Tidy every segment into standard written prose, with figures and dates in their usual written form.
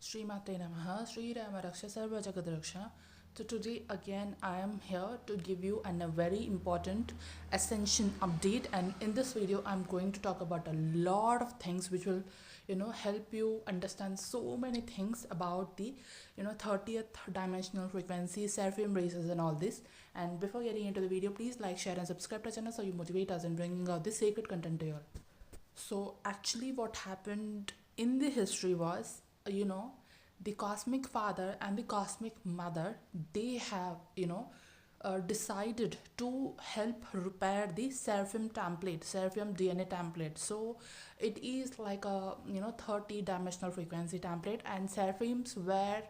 Srimate Namaha, Sri Rama Raksha Sarva Jagat Raksha. So today again I am here to give you a very important ascension update, and in this video I'm going to talk about a lot of things which will help you understand so many things about the 30th dimensional frequency, seraphim races and all this. And before getting into the video, please like, share and subscribe to our channel so you motivate us in bringing out this sacred content to you all. So actually what happened in the history was, the cosmic father and the cosmic mother, they have, decided to help repair the seraphim template, seraphim DNA template. So it is like a 30 dimensional frequency template, and seraphims were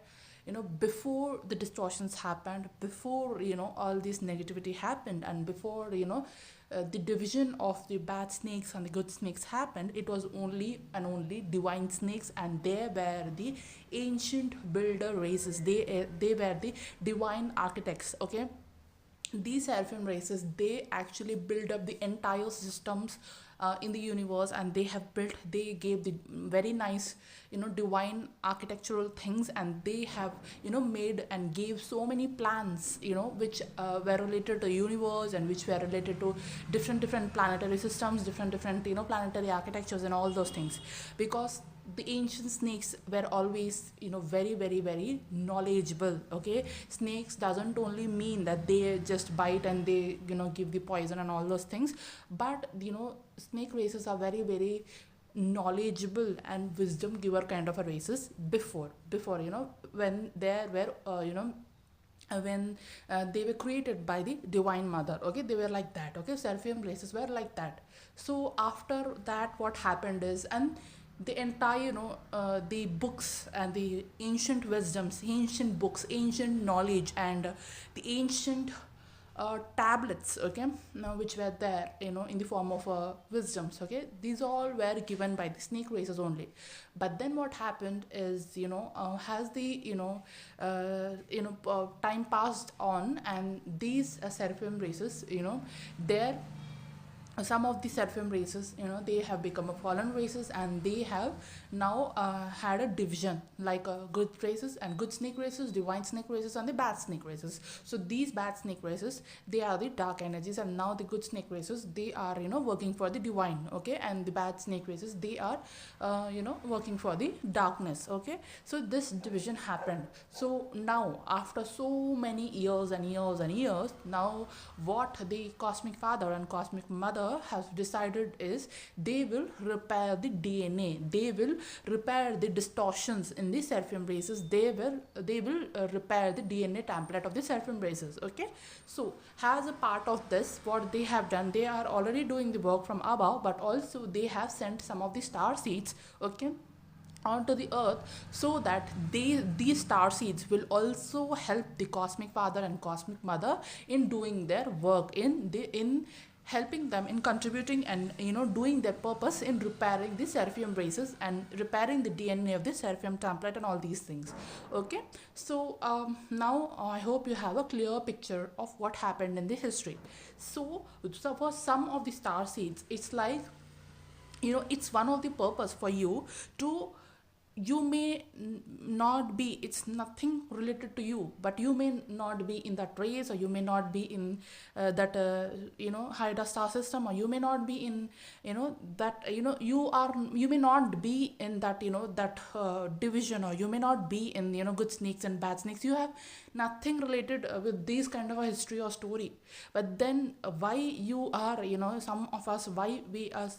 before the distortions happened, before all this negativity happened, and before the division of the bad snakes and the good snakes happened, it was only and only divine snakes, and they were the ancient builder races. They were the divine architects. Okay, these seraphim races, they actually build up the entire systems in the universe, and they gave the very nice divine architectural things, and they have made and gave so many plans which were related to the universe, and which were related to different planetary systems, different planetary architectures and all those things. Because the ancient snakes were always very knowledgeable. Okay, snakes doesn't only mean that they just bite and they give the poison and all those things, but snake races are very knowledgeable and wisdom giver kind of a races before when there were when they were created by the divine mother. Okay, they were like that. Okay, seraphim races were like that. So after that, what happened is, and the entire the books and the ancient wisdoms, ancient books, ancient knowledge, and the ancient tablets, okay, now which were there in the form of wisdoms. Okay, these all were given by the snake races only. But then what happened is, has the time passed on, and these seraphim races, their some of the seraphim races, they have become a fallen races, and they have now had a division, like good races and good snake races, divine snake races, and the bad snake races. So these bad snake races, they are the dark energies, and now the good snake races, they are working for the divine. Okay, and the bad snake races, they are working for the darkness. Okay, so this division happened. So now after so many years and years and years, now what the cosmic father and cosmic mother has decided is, they will repair the DNA, they will repair the distortions in the seraphim races, they will repair the DNA template of the seraphim races. Okay, so as a part of this, what they have done, they are already doing the work from above, but also they have sent some of the star seeds, okay, onto the earth, so that these star seeds will also help the cosmic father and cosmic mother in doing their work, in helping them, in contributing, and doing their purpose in repairing the seraphim races and repairing the DNA of the seraphim template and all these things. Okay, so now I hope you have a clear picture of what happened in the history. So for some of the star seeds, it's like, it's one of the purpose for you to, you may not be, it's nothing related to you, but you may not be in that race, or you may not be in that Haida star system, or you may not be in that you may not be in that that division, or you may not be in good snakes and bad snakes. You have nothing related with this kind of a history or story. But then why you are some of us, why we are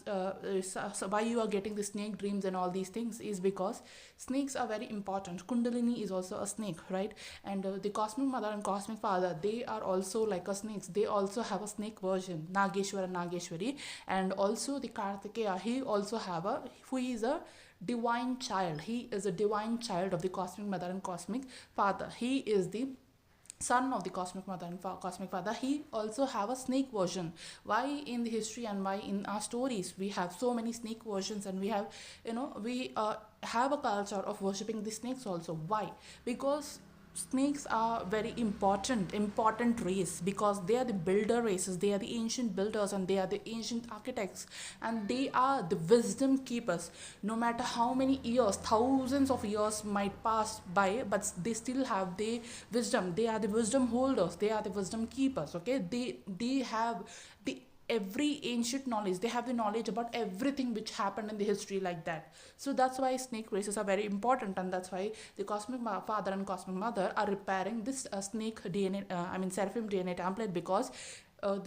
why you are getting the snake dreams and all these things, is because snakes are very important. Kundalini is also a snake, right? And the cosmic mother and cosmic father, they are also like a snakes. They also have a snake version, Nageshwara and Nageshwari. And also the Karthikeya, he also have a, who is a divine child. He is a divine child of the cosmic mother and cosmic father. He is the son of the cosmic mother and cosmic father. He also have a snake version. Why in the history and why in our stories we have so many snake versions, and we have we have a culture of worshipping the snakes also? Why? Because snakes are very important race, because they are the builder races, they are the ancient builders, and they are the ancient architects, and they are the wisdom keepers. No matter how many years, thousands of years might pass by, but they still have the wisdom. They are the wisdom holders, they are the wisdom keepers. Okay, they have the every ancient knowledge, they have the knowledge about everything which happened in the history, like that. So that's why snake races are very important, and that's why the cosmic father and cosmic mother are repairing this snake DNA, seraphim DNA template, because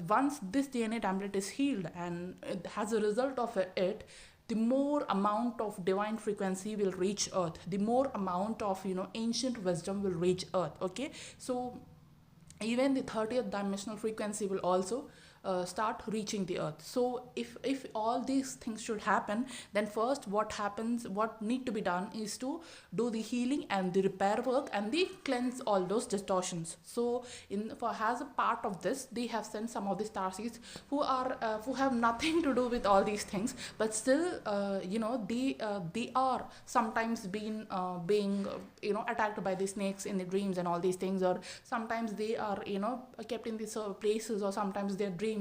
once this DNA template is healed, and as a result of it, the more amount of divine frequency will reach earth, the more amount of ancient wisdom will reach earth. Okay, so even the 30th dimensional frequency will also start reaching the earth. So if all these things should happen, then first what need to be done is to do the healing and the repair work and the cleanse all those distortions. So as a part of this, they have sent some of the starseeds who have nothing to do with all these things, but still they are sometimes being attacked by the snakes in the dreams and all these things, or sometimes they are kept in these places, or sometimes their dreams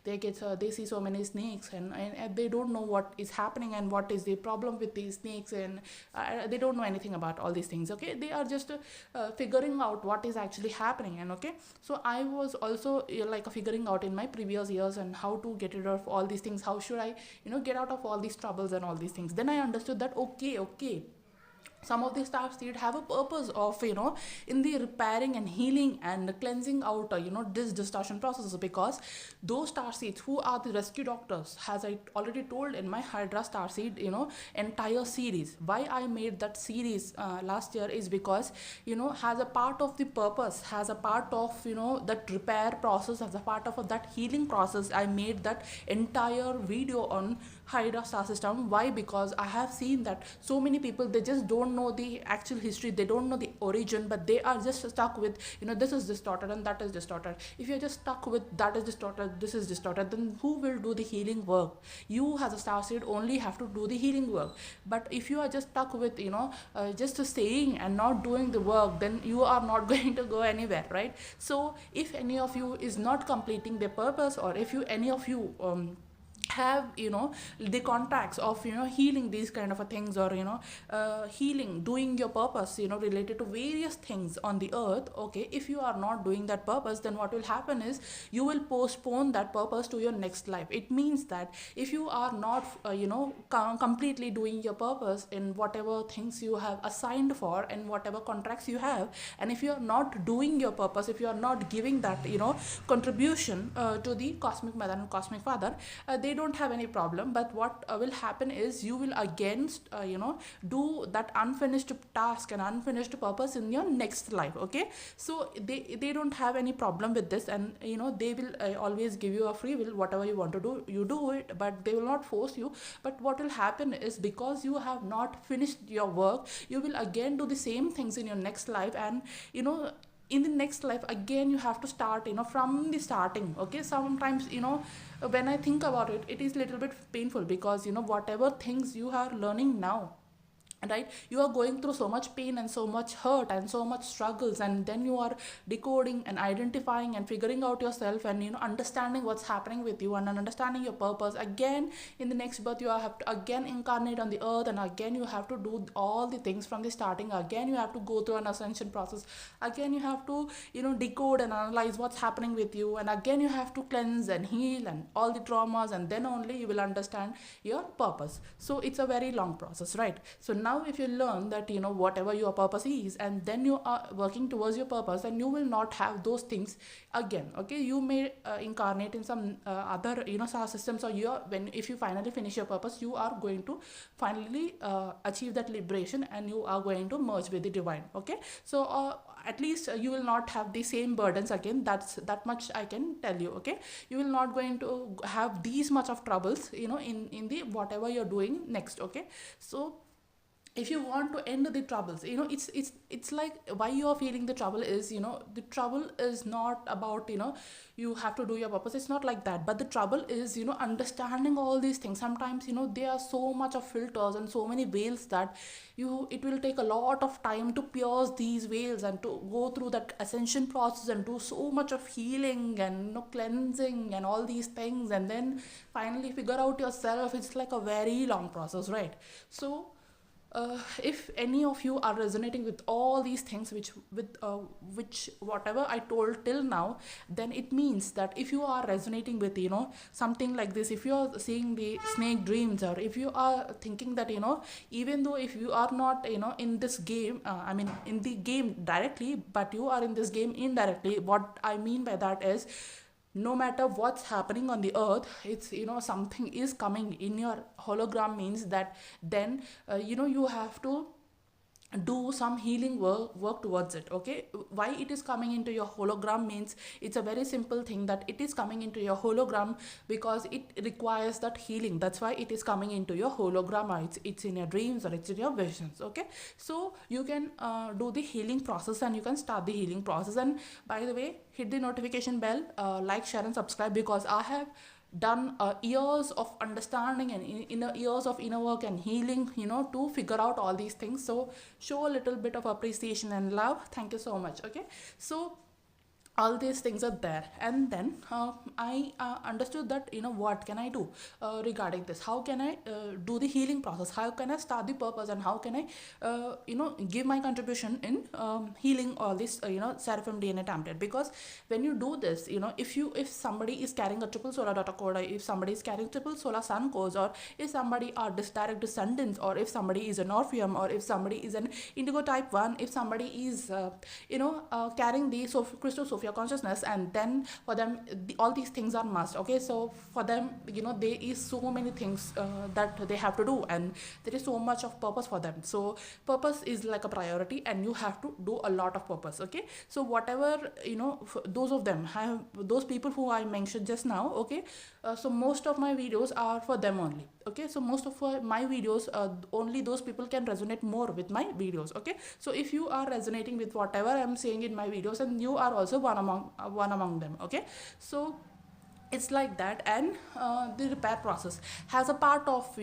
they see so many snakes, and they don't know what is happening and what is the problem with these snakes, and they don't know anything about all these things. Okay, they are just figuring out what is actually happening. And okay, so I was also figuring out in my previous years and how to get rid of all these things, how should I get out of all these troubles and all these things. Then I understood that okay, some of the star seed have a purpose of in the repairing and healing and cleansing out this distortion processes, because those star seeds who are the rescue doctors, as I already told in my Hydra star seed entire series. Why I made that series last year is because has a part of the purpose, has a part of that repair process, as a part of that healing process, I made that entire video on Hydra star system. Why? Because I have seen that so many people, they just don't know the actual history, they don't know the origin, but they are just stuck with this is distorted and that is distorted. If you're just stuck with that is distorted, this is distorted, then who will do the healing work? You as a starseed only have to do the healing work. But if you are just stuck with just saying and not doing the work, then you are not going to go anywhere, right? So if any of you is not completing their purpose, or if any of you have the contacts of healing these kind of a things, or healing, doing your purpose related to various things on the earth. Okay, if you are not doing that purpose, then what will happen is you will postpone that purpose to your next life. It means that if you are not completely doing your purpose in whatever things you have assigned for and whatever contracts you have, and if you are not doing your purpose, if you are not giving that contribution to the cosmic mother and cosmic father, they don't have any problem. But what will happen is you will again do that unfinished task and unfinished purpose in your next life. Okay, so they don't have any problem with this, and they will always give you a free will. Whatever you want to do, you do it, but they will not force you. But what will happen is, because you have not finished your work, you will again do the same things in your next life, and in the next life again you have to start from the starting. Okay, sometimes when I think about it, it is little bit painful, because whatever things you are learning now, right, you are going through so much pain and so much hurt and so much struggles, and then you are decoding and identifying and figuring out yourself, and understanding what's happening with you and understanding your purpose. Again, in the next birth, you have to again incarnate on the earth, and again you have to do all the things from the starting. Again you have to go through an ascension process. Again you have to decode and analyze what's happening with you, and again you have to cleanse and heal and all the traumas, and then only you will understand your purpose. So it's a very long process, right? So now if you learn that whatever your purpose is, and then you are working towards your purpose, and you will not have those things again. Okay, you may incarnate in some other star systems, or if you finally finish your purpose, you are going to finally achieve that liberation, and you are going to merge with the divine. Okay, so at least you will not have the same burdens again. That much I can tell you. Okay, you will not going to have these much of troubles in the whatever you're doing next. Okay, so if you want to end the troubles, it's like, why you are feeling the trouble is, the trouble is not about, you have to do your purpose. It's not like that. But the trouble is, understanding all these things. Sometimes, there are so much of filters and so many veils that it will take a lot of time to pierce these veils and to go through that ascension process and do so much of healing and, cleansing and all these things, and then finally figure out yourself. It's like a very long process, right? So if any of you are resonating with all these things, which whatever I told till now, then it means that if you are resonating with, something like this, if you are seeing the snake dreams, or if you are thinking that, even though if you are not, in this game, I mean in the game directly, but you are in this game indirectly. What I mean by that is, no matter what's happening on the earth, it's, something is coming in your hologram, means that then, you have to do some healing work towards it. Okay, why it is coming into your hologram means, it's a very simple thing, that it is coming into your hologram because it requires that healing. That's why it is coming into your hologram, or it's in your dreams, or it's in your visions. Okay, so you can do the healing process, and you can start the healing process. And by the way, hit the notification bell, like, share and subscribe, because I have done years of understanding and years of inner work and healing, to figure out all these things. So show a little bit of appreciation and love. Thank you so much. Okay, so all these things are there. And then I understood that, what can I do regarding this? How can I do the healing process? How can I start the purpose? And how can I give my contribution in healing all this seraphim DNA template? Because when you do this, if somebody is carrying a triple solar data code, or if somebody is carrying triple solar sun codes, or if somebody are direct descendants, or if somebody is an Orpheum, or if somebody is an indigo type 1, if somebody is carrying the crystal Sophia consciousness, and then for them all these things are must. Okay, so for them, there is so many things that they have to do, and there is so much of purpose for them. So purpose is like a priority, and you have to do a lot of purpose. Okay, so whatever, those of them have, those people who I mentioned just now. Okay, so most of my videos are for them only. Okay, so most of my videos, only those people can resonate more with my videos. Okay, so if you are resonating with whatever I'm saying in my videos, and you are also one among them. Okay, so it's like that. And the repair process has a part of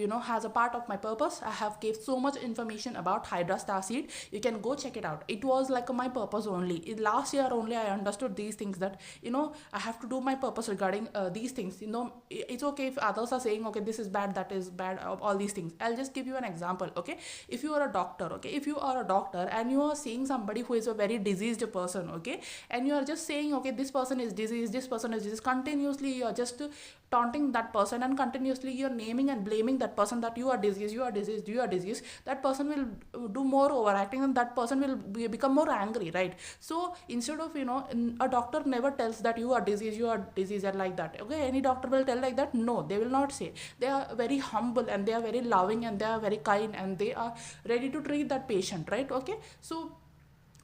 my purpose. I have gave so much information about Hydra star seed. You can go check it out. It was like my purpose only. Last year only I understood these things, that I have to do my purpose regarding these things. It's okay if others are saying, okay, this is bad, that is bad, all these things. I'll just give you an example. Okay, if you are a doctor, okay, if you are a doctor and you are seeing somebody who is a very diseased person, okay, and you are just saying, okay, this person is diseased, this person is diseased, continuously you're just taunting that person, and continuously you're naming and blaming that person, that you are diseased, you are diseased, you are diseased. That person will do more overacting, and that person will become more angry, right? So instead of, a doctor never tells that you are diseased, and like that. Okay, any doctor will tell like that? No, they will not say. They are very humble, and they are very loving, and they are very kind, and they are ready to treat that patient, right? Okay, so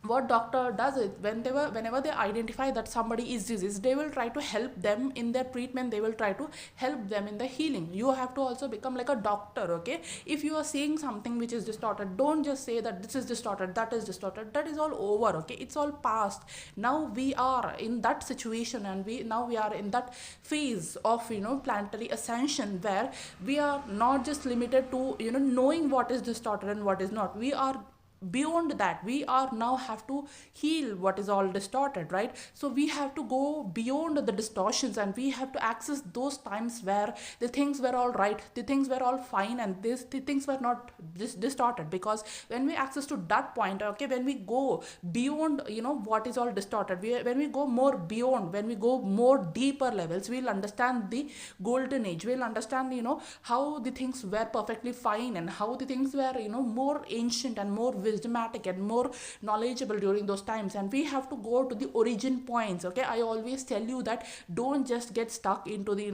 what doctor does is, whenever they identify that somebody is diseased, they will try to help them in their treatment, they will try to help them in the healing. You have to also become like a doctor. Okay, if you are seeing something which is distorted, don't just say that this is distorted, that is distorted. That is all over. Okay, it's all past. Now we are in that situation, and we are in that phase of planetary ascension, where we are not just limited to knowing what is distorted and what is not. We are beyond that. We are now have to heal what is all distorted, right? So we have to go beyond the distortions, and we have to access those times where the things were all right, the things were all fine, and the things were not distorted. Because when we access to that point, okay, when we go beyond what is all distorted, when we go more beyond, when we go more deeper levels, we'll understand the golden age. We'll understand how the things were perfectly fine, and how the things were more ancient and more wisdomatic and more knowledgeable during those times. And we have to go to the origin points. Okay, I always tell you that don't just get stuck into the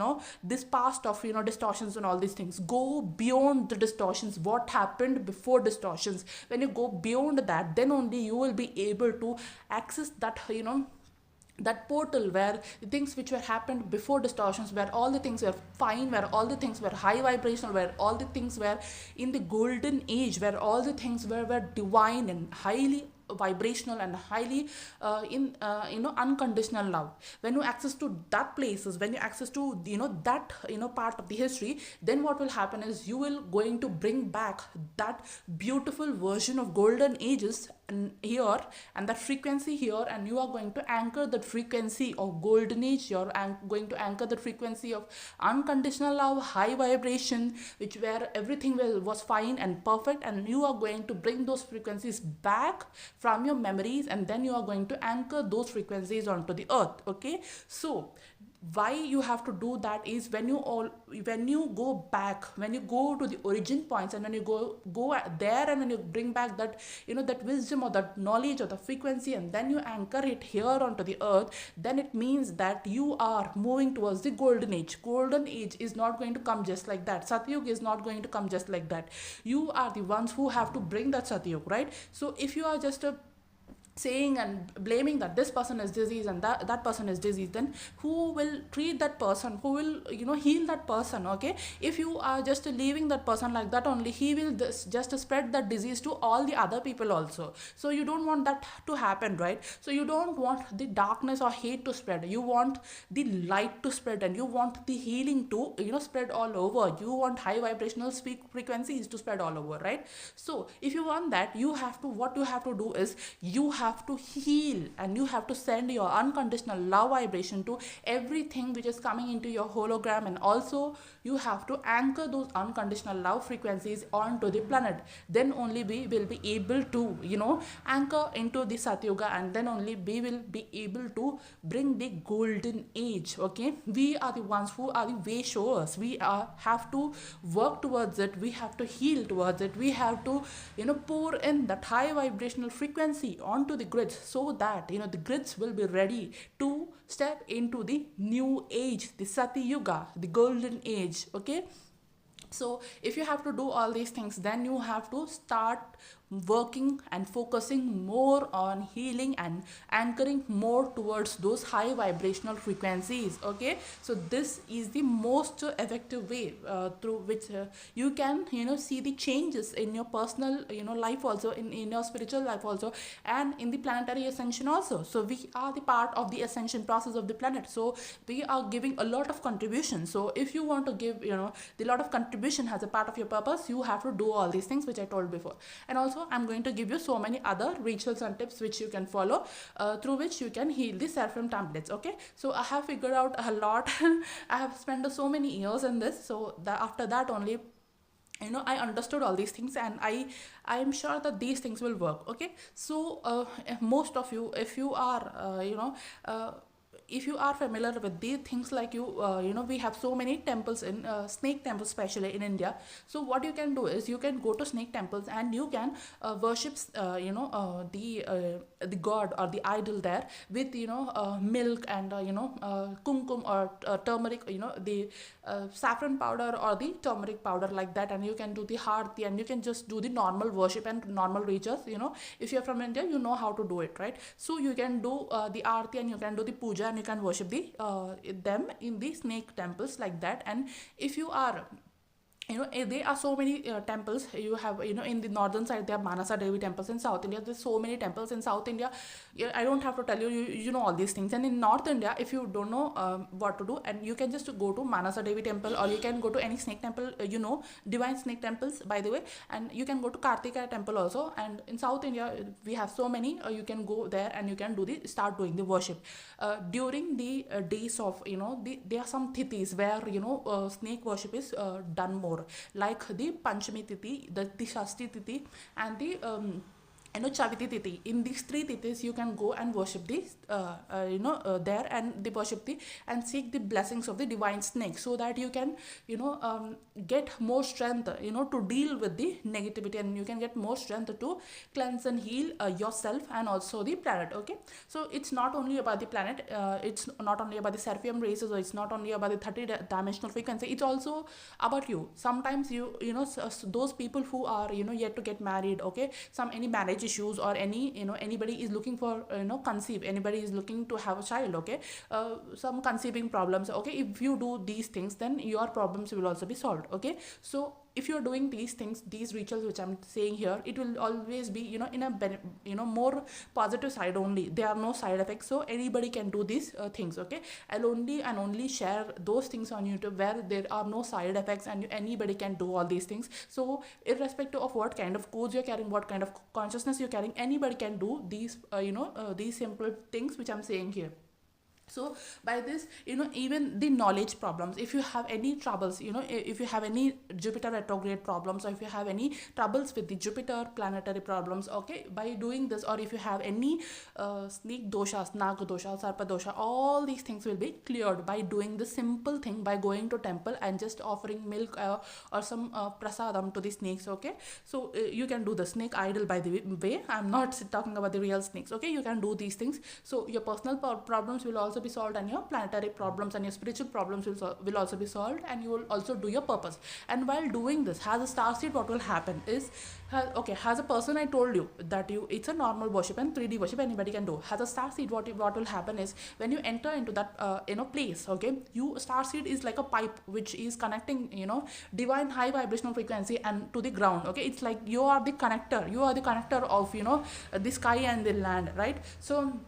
this past of distortions and all these things. Go beyond the distortions, what happened before distortions. When you go beyond that, then only you will be able to access that that portal where the things which were happened before distortions, where all the things were fine, where all the things were high vibrational, where all the things were in the golden age, where all the things were divine and highly vibrational and highly in unconditional love. When you access to that places, when you access to that part of the history, then what will happen is you will going to bring back that beautiful version of golden ages and here, and that frequency here, and you are going to anchor that frequency of golden age. You're going to anchor the frequency of unconditional love, high vibration, which where everything was fine and perfect, and you are going to bring those frequencies back from your memories, and then you are going to anchor those frequencies onto the earth. Okay, so why you have to do that is when you go back, when you go to the origin points, and when you go there, and when you bring back that that wisdom or that knowledge or the frequency, and then you anchor it here onto the earth, then it means that you are moving towards the golden age. Golden age is not going to come just like that. Satyug is not going to come just like that. You are the ones who have to bring that Satyug, right? So if you are just saying and blaming that this person is diseased and that person is diseased, then who will treat that person, who will heal that person? Okay, if you are just leaving that person like that only, he will just spread that disease to all the other people also. So you don't want that to happen, right? So you don't want the darkness or hate to spread. You want the light to spread, and you want the healing to spread all over. You want high vibrational frequencies to spread all over, right? So if you want that, what you have to do is you have to heal, and you have to send your unconditional love vibration to everything which is coming into your hologram, and also you have to anchor those unconditional love frequencies onto the planet. Then only we will be able to anchor into the Satyuga, and then only we will be able to bring the golden age. Okay, we are the ones who are the way showers. We have to work towards it, we have to heal towards it, we have to pour in that high vibrational frequency onto the grids, so that the grids will be ready to step into the new age, the Satyuga, the golden age. Okay, so if you have to do all these things, then you have to start working and focusing more on healing and anchoring more towards those high vibrational frequencies. Okay, so this is the most effective way through which you can see the changes in your personal life also, in your spiritual life also, and in the planetary ascension also. So we are the part of the ascension process of the planet, so we are giving a lot of contribution. So if you want to give the lot of contribution as a part of your purpose, you have to do all these things which I told before. And also I'm going to give you so many other rituals and tips which you can follow, through which you can heal the seraphim templates. Okay, so I have figured out a lot. I have spent so many years in this, so after that only I understood all these things, and I am sure that these things will work. Okay, so most of you, if you are if you are familiar with these things, like we have so many temples in snake temples, especially in India. So what you can do is you can go to snake temples, and you can worship the god or the idol there with milk and kumkum or turmeric, the saffron powder or the turmeric powder, like that. And you can do the harti, and you can just do the normal worship and normal rituals. If you're from India, you know how to do it, right? So you can do the arti, and you can do the puja, and you can worship them in the snake temples, like that. And if you are there are so many temples. You have in the northern side there are Manasa Devi temples. In South India there's so many temples. In South India, I don't have to tell you, you know all these things. And in North India, if you don't know what to do, and you can just go to Manasa Devi temple, or you can go to any snake temple, divine snake temples, by the way. And you can go to Karthikeya temple also. And in South India we have so many, you can go there and you can start doing the worship during the days of there are some thithis where snake worship is done more, like the Panchami Tithi, the Shashti Tithi, and the Chaviti Tithi. In these three Tithis, you can go and worship there, and the worship and seek the blessings of the divine snake, so that you can get more strength to deal with the negativity, and you can get more strength to cleanse and heal yourself and also the planet. Okay, so it's not only about the planet, it's not only about the seraphim races, or it's not only about the 30-dimensional frequency, it's also about you. Sometimes those people who are yet to get married, okay, any marriage marriage issues, or any, anybody is looking for, conceive, anybody is looking to have a child, okay, some conceiving problems, okay, if you do these things, then your problems will also be solved, okay. So if you're doing these things, these rituals which I'm saying here, it will always be, in a more positive side only. There are no side effects, so anybody can do these things, okay. I'll only share those things on YouTube where there are no side effects, and anybody can do all these things. So irrespective of what kind of codes you're carrying, what kind of consciousness you're carrying, anybody can do these these simple things which I'm saying here. So by this, even the knowledge problems, if you have any troubles, if you have any Jupiter retrograde problems, or if you have any troubles with the Jupiter planetary problems, okay, by doing this, or if you have any snake doshas, naga dosha, sarpa dosha, all these things will be cleared by doing the simple thing, by going to temple and just offering milk or some prasadam to the snakes, okay. So you can do the snake idol, by the way. I'm not talking about the real snakes, okay. You can do these things, so your personal problems will also be solved, and your planetary problems and your spiritual problems will also be solved, and you will also do your purpose. And while doing this, as a star seed, what will happen is, as a person, I told you that it's a normal worship and 3D worship anybody can do. As a star seed, what will happen is, when you enter into that place, okay, star seed is like a pipe which is connecting divine high vibrational frequency and to the ground, okay. It's like you are the connector of the sky and the land, right? So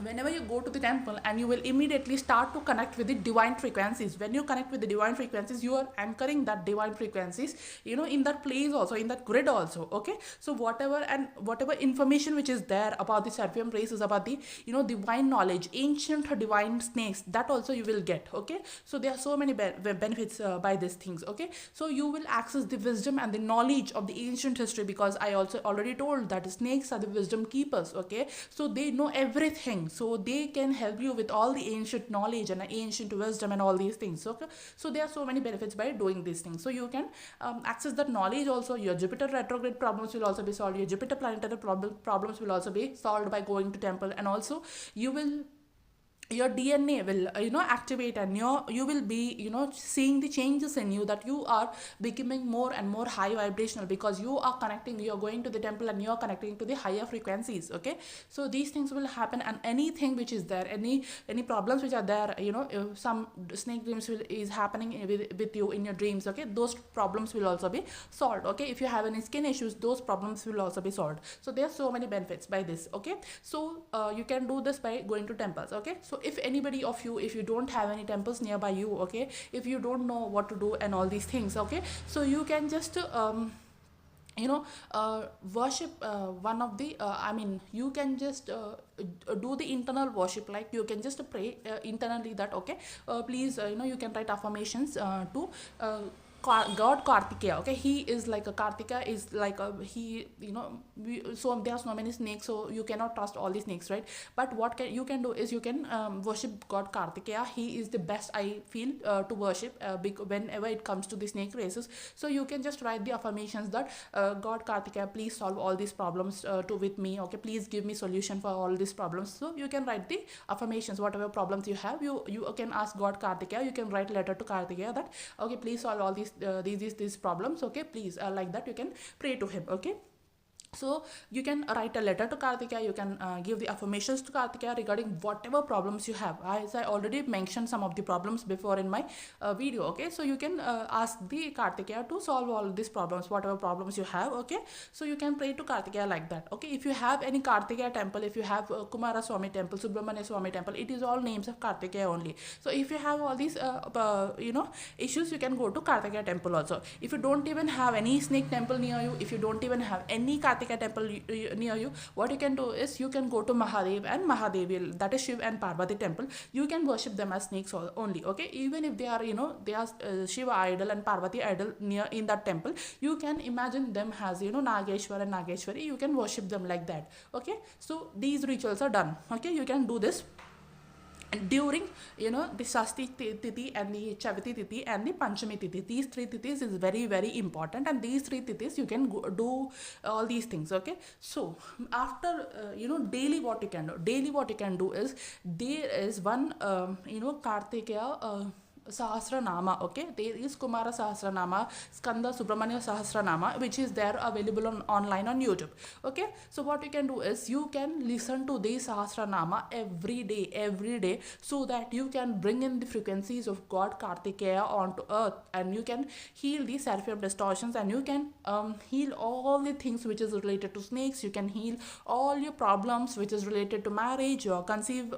whenever you go to the temple, and you will immediately start to connect with the divine frequencies. When you connect with the divine frequencies, you are anchoring that divine frequencies in that place also, in that grid also, okay. So whatever information which is there about the seraphim races, about the divine knowledge, ancient divine snakes, that also you will get, okay. So there are so many benefits by these things, okay. So you will access the wisdom and the knowledge of the ancient history, because I also already told that snakes are the wisdom keepers, okay. So they know everything, so they can help you with all the ancient knowledge and ancient wisdom and all these things, okay. So there are so many benefits by doing these things. So you can access that knowledge also. Your Jupiter retrograde problems will also be solved, your Jupiter planetary problems will also be solved by going to temple. And also your DNA will activate, and you will be seeing the changes in you, that you are becoming more and more high vibrational, because you are going to the temple and you are connecting to the higher frequencies, okay. So these things will happen, and anything which is there, any problems which are there, if some snake dreams is happening with you in your dreams, okay, those problems will also be solved, okay. If you have any skin issues, those problems will also be solved. So there are so many benefits by this, okay. So you can do this by going to temples, okay. So if anybody of you, if you don't have any temples nearby you, okay, if you don't know what to do and all these things, okay, so you can just worship one of the you can just do the internal worship, like you can just pray internally that, okay, please, you can write affirmations to God Karthikeya, okay. He is like a Karthikeya is like a so there are so many snakes, so you cannot trust all the snakes, right? But what you can do is, you can worship God Karthikeya. He is the best, I feel, to worship whenever it comes to the snake races. So you can just write the affirmations that God Karthikeya, please solve all these problems with me, okay, please give me solution for all these problems. So you can write the affirmations, whatever problems you have, you can ask God Karthikeya. You can write letter to Karthikeya that, okay, please solve all these problems, okay, please, like that you can pray to him, okay. So you can write a letter to Karthikeya, you can give the affirmations to Karthikeya regarding whatever problems you have. As I already mentioned some of the problems before in my video, okay. So you can ask the Karthikeya to solve all these problems, whatever problems you have, okay. So you can pray to Karthikeya like that, okay. If you have any Karthikeya temple, if you have Kumara Swami temple, Subramanya Swami temple, it is all names of Karthikeya only. So if you have all these issues, you can go to Karthikeya temple also. If you don't even have any snake temple near you, if you don't even have any Karthikeya temple near you, what you can do is, you can go to Mahadev and Mahadevi, that is Shiv and Parvati temple. You can worship them as snakes only, okay. Even if they are Shiva idol and Parvati idol near in that temple, you can imagine them as Nageshwar and Nageshwari. You can worship them like that, okay. So these rituals are done, okay. You can do this during the Shashti Tithi and the Chavati Tithi and the Panchami Tithi. These three Tithis is very, very important, and these three Tithis you can do all these things, okay. So after daily what you can do is, there is one Karthikeya Sahasranama. Okay, there is Kumara Sahasranama, Skanda Subramanya Sahasranama, which is there available on online on YouTube. Okay, so what you can do is you can listen to the Sahasranama every day, so that you can bring in the frequencies of God Karthikeya onto earth, and you can heal the seraphim distortions, and you can heal all the things which is related to snakes. You can heal all your problems which is related to marriage, or conceiving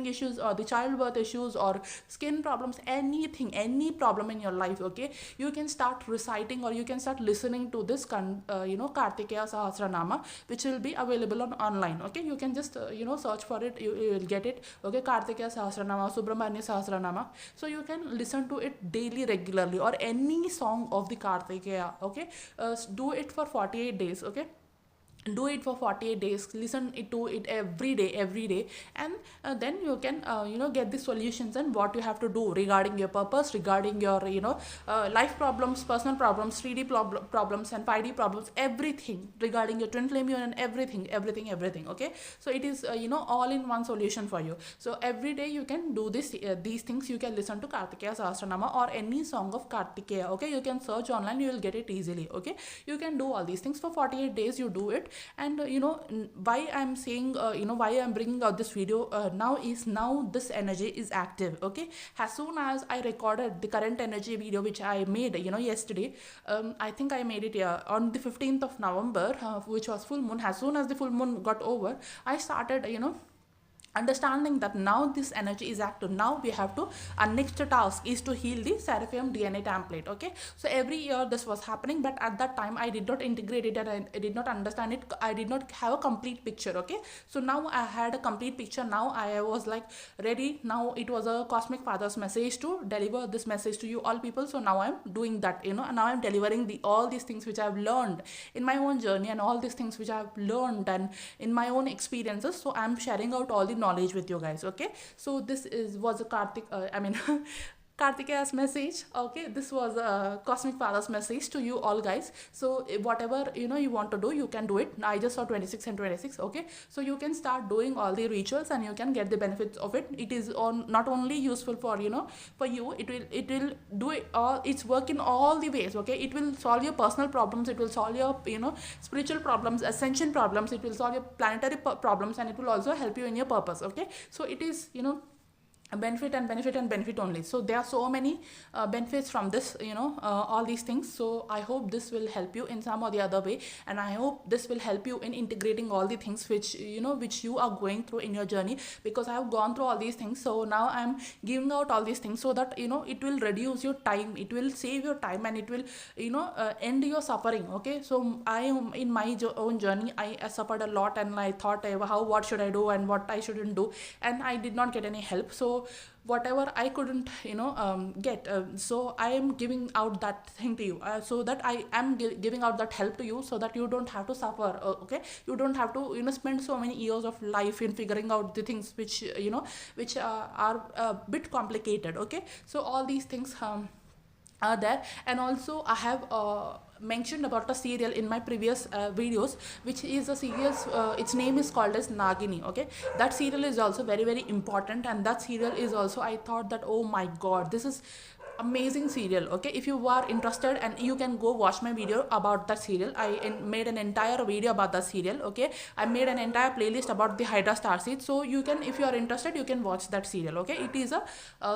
issues, or the childbirth issues, or skin problems, anything, any problem in your life. Okay, you can start reciting, or you can start listening to this Karthikeya Sahasranama, which will be available on online. Okay, you can just search for it, you will get it. Okay, Karthikeya Sahasranama, Subramanya Sahasranama. So you can listen to it daily, regularly, or any song of the Karthikeya. Okay, do it for 48 days. Okay, do it for 48 days, listen to it every day, and then you can get the solutions and what you have to do regarding your purpose, regarding your life problems, personal problems, 3D problems and 5D problems, everything regarding your twin flame union, everything. Okay, so it is all in one solution for you. So every day you can do these things. You can listen to Karthikeya Sahasranama or any song of Karthikeya. Okay, you can search online, you will get it easily. Okay, you can do all these things for 48 days. You do it. And why I'm saying why I'm bringing out this video now this energy is active. Okay, as soon as I recorded the current energy video, which I made yesterday, I think I made it on the 15th of November, which was full moon. As soon as the full moon got over, I started understanding that now this energy is active. Now we have to, our next task is to heal the seraphim DNA template. Okay, so every year this was happening, but at that time I did not integrate it, and I did not understand it. I did not have a complete picture. Okay, so now I had a complete picture. Now I was like ready. Now it was a cosmic father's message to deliver this message to you all people. So now I'm doing that, and now I'm delivering all these things which I've learned in my own journey, and all these things which I've learned and in my own experiences. So I'm sharing out all the knowledge with you guys. Okay, so this was a Karthikeya's message. Okay, this was a cosmic father's message to you all guys. So whatever you want to do, you can do it. I just saw 26 and 26. Okay, so you can start doing all the rituals and you can get the benefits of it. It is not only useful for for you, it will do it all, its work in all the ways. Okay, it will solve your personal problems, it will solve your spiritual problems, ascension problems, it will solve your planetary problems, and it will also help you in your purpose. Okay, so it is a benefit only. So there are so many benefits from this, all these things. So I hope this will help you in some or the other way, and I hope this will help you in integrating all the things which you are going through in your journey, because I have gone through all these things. So now I'm giving out all these things so that it will reduce your time, it will save your time, and it will end your suffering. Okay, so I am in my own journey, I suffered a lot, and I thought what should I do and what I shouldn't do, and I did not get any help. So whatever I couldn't get, so I am giving out that thing to you, so that I am giving out that help to you, so that you don't have to suffer. Okay, you don't have to spend so many years of life in figuring out the things which are a bit complicated. Okay, so all these things are there. And also I have mentioned about a serial in my previous videos, which is a serial, its name is called as Nagini. Okay, that serial is also very, very important, and that serial is also, I thought that, oh my god, this is amazing serial. Okay, if you are interested, and you can go watch my video about that serial. I made an entire video about that serial. Okay, I made an entire playlist about the Hydra starseed, so you can, if you are interested, you can watch that serial. Okay, it is a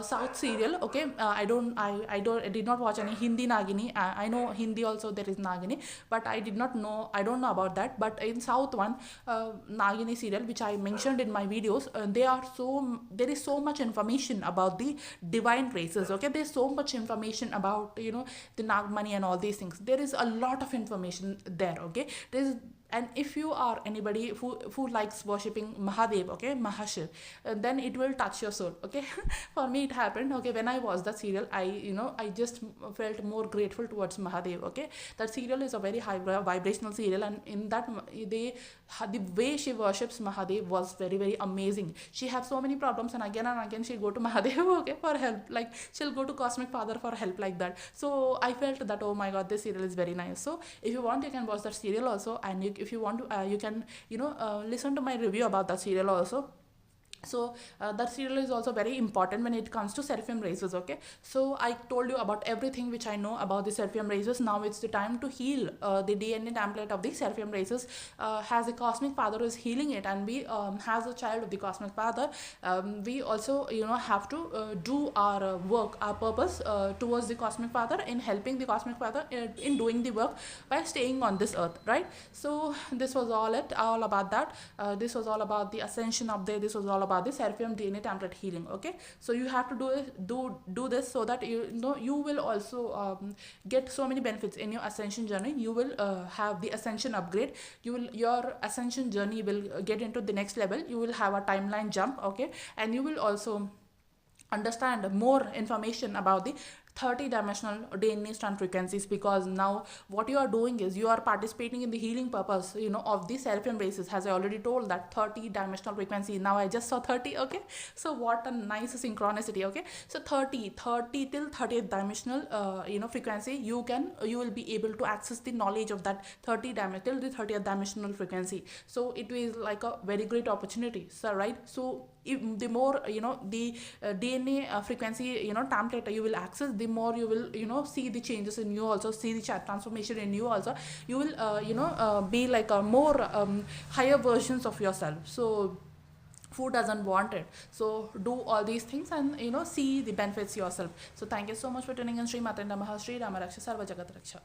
South serial. Okay, I did not watch any Hindi Nagini. I know Hindi also there is Nagini, but I don't know about that. But in South one, Nagini serial, which I mentioned in my videos, there is so much information about the divine races. Okay, there is so much information about the Nagmani and all these things. There is a lot of information there. Okay, and if you are anybody who likes worshipping Mahadev, okay, Mahashiv, then it will touch your soul. Okay, for me it happened. Okay, when I watched that serial, I just felt more grateful towards Mahadev. Okay, that serial is a very high vibrational serial, and in that the way she worships Mahadev was very, very amazing. She has so many problems, and again she'll go to Mahadev, okay, for help. Like she'll go to Cosmic Father for help, like that. So I felt that, oh my god, this serial is very nice. So if you want, you can watch that serial also, and if you want to, you can listen to my review about that serial also. So that serial is also very important when it comes to seraphim races. Okay, so I told you about everything which I know about the seraphim races. Now it's the time to heal the DNA template of the seraphim races. As the cosmic father is healing it, and we has a child of the cosmic father, we also have to do our work, our purpose towards the cosmic father, in helping the cosmic father in doing the work by staying on this earth, right? So this was all about that. This was all about the ascension update. This was all about the seraphim DNA template healing. Okay, so you have to do this, so that you will also get so many benefits in your ascension journey. You will have the ascension upgrade. Your ascension journey will get into the next level. You will have a timeline jump. Okay, and you will also understand more information about the 30-dimensional DNA strand frequencies, because now what you are doing is you are participating in the healing purpose of the seraphim races. As I already told, that 30-dimensional frequency, now I just saw 30. Okay, so what a nice synchronicity. Okay, so 30 till 30th dimensional frequency, you will be able to access the knowledge of that 30 till the 30th dimensional frequency. So it is like a very great opportunity, so right? So if the more the DNA frequency template you will access, the more you will see the changes in you, also see the transformation in you. Also you will be like a more higher versions of yourself. So who doesn't want it? So do all these things and see the benefits yourself. So thank you so much for tuning in. Shri Matenda Maha, Shri Rama Raksha, Sarva Jagat Raksha.